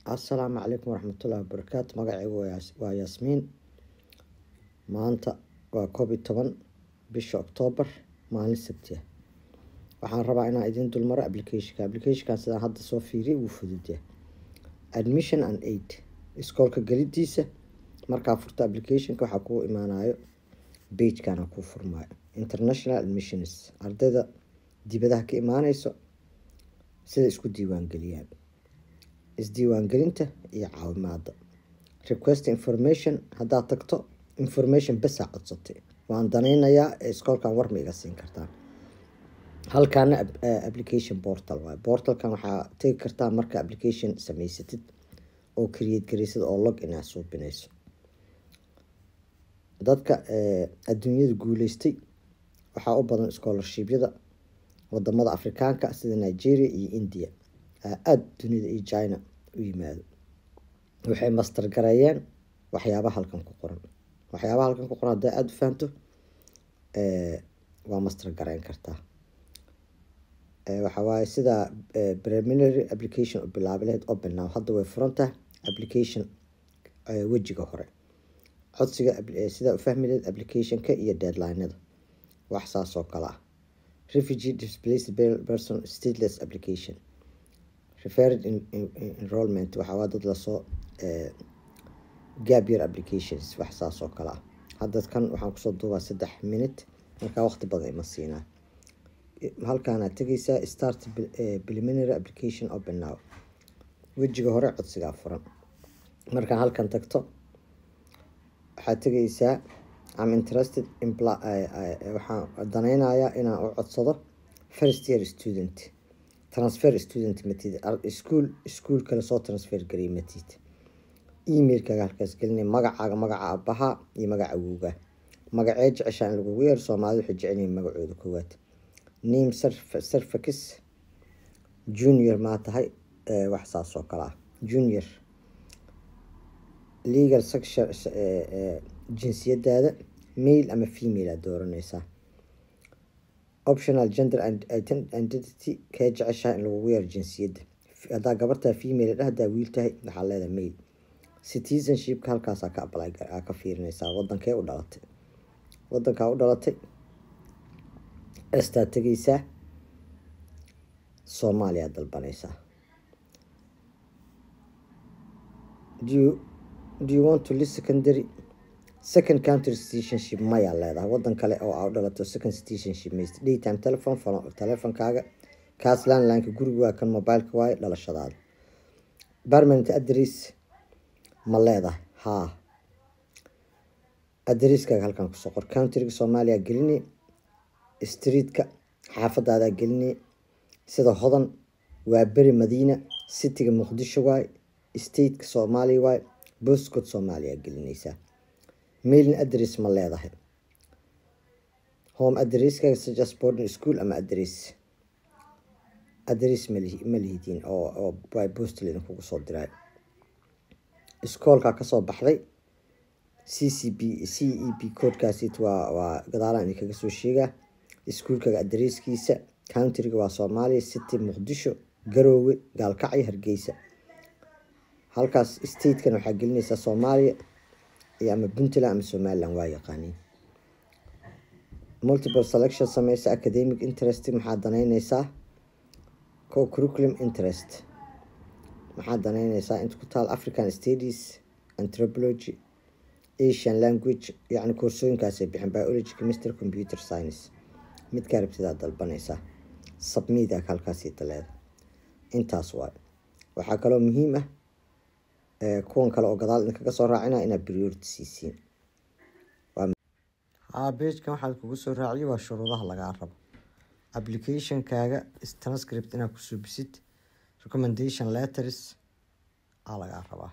السلام عليكم ورحمة الله وبركاته. مقعي وياسمين. maanta waa 11 bisha October maalin Sabti ah. Waxaan rabaa inaan idin dul maro application sida hadda soo fiiri uu fudud yahay. Admission and aid iskoolka galidiisa markaa furta application waxa ku imaanayo page kana ku furmaayo international admissions ardayda dibadaha ka imaanayso sida isku diiwaan galiyaan isdiiwaan gelinta iyo caawimaada request information hadda tagto information bas codsatay waan danaynayaa iskoolkan war ma iga siin kartaa halkaan application portal waa portalkan waxa tagi kartaa marka application samaysatid oo create gareysid oo login ah soo binayso dadka adduunyada guuleystay waxa u badan scholarship-yada wadamada Afrikaanka sida Nigeria iyo India aad dunida iyo China u yimaado waxay master gareeyeen waxyaabaha halkan ku qoran hadda aad fahanto waa master gareyn kartaa waxa waaye sida preliminary application u bilaabileed open now hadda way furantahay application wajiga hore codsiga sida u fahmileed application-ka iyo deadline-nada wax saas oo kala refugee displaced person stateless application referred enrollment waxa waa dad la soo gap year applications wax saas oo kala hadda kan waxaan ku soo duubaa 3 minute marka waqti badan ima siinaa halkaan aad tagaysaa start preliminary application open now wajiga hore codsiga furan marka halkaan tagto waxaad tagaysaa I'm interested in waxaan danaynayaa inaan u codsado first year student transfer student matid school kale soo transfer garay matid email-kaaga halkaas gelinay magacaaga magaca abaha iyo magaca awowga magacee jeceshaan lagu yeer Soomaalidu waxay jecel yihiin magacooda koowaad name certificate junior ma tahay wax saas oo kala junior legal section jinsiyadaada male ama female aad dooranaysaa optional gender and identity ka jeceshaan lagu yeer jinsiyada hadaa gabarta female hadaa wiil tahay waxa leedahay male citizenship halkaas ka apply ka fiirinaysaa wadankee u dhalatay tagaysaa Soomaaliya dalbanaysaa do you want to list second country citizenship maya leedahay wadan kale oo aad dhalato second citizenship meest daytime telephone-kaaga kaas landline-ka guriga kan mobile-ka way dhalashadaada permanent address ma leedahay haa address-kaaga halkan ku soo qor country-ga Soomaaliya gelini street-ka xaafadaada gelini sida hodan waa bari Madiina city-ga Muqdisho way state-ka Soomaaliya way postcode Soomaaliya gelinaysaa mailing address ma leedahay home address-kaaga suggest boarding school ama address ma lihidin oo by postal kugu soo diray iskoolka ka soo baxday CEB code-kaasi waa gadaalaan kaga soo sheega iskoolka address-kiisa country-ga waa Soomaaliya city Muqdisho Garowe Gaalkacyo Hargeysa halkaas state-kan waxa gelinaysaa Soomaaliya iyo ama Puntland ama Somaliland waa yaqaaniin multiple selection samaysa academic interest maxaa danaynaysaa curriculum interest maxaa danaynaysaa inta ku taal African studies anthropology Asian language yani koorsooyinkaas ay bixin biology chemistry computer science mid ka rabtida dalbanaysaa submit halkaas taleed intaas waxa kale oo muhiim ah kuwan kale oo gadaal kaga soo raacina ina priority siisiin page-kan waxa kugu soo raaciyo waa shuruudaha laga rabo application-kaaga transcript ina ku subisid recommendation letters laga rabaa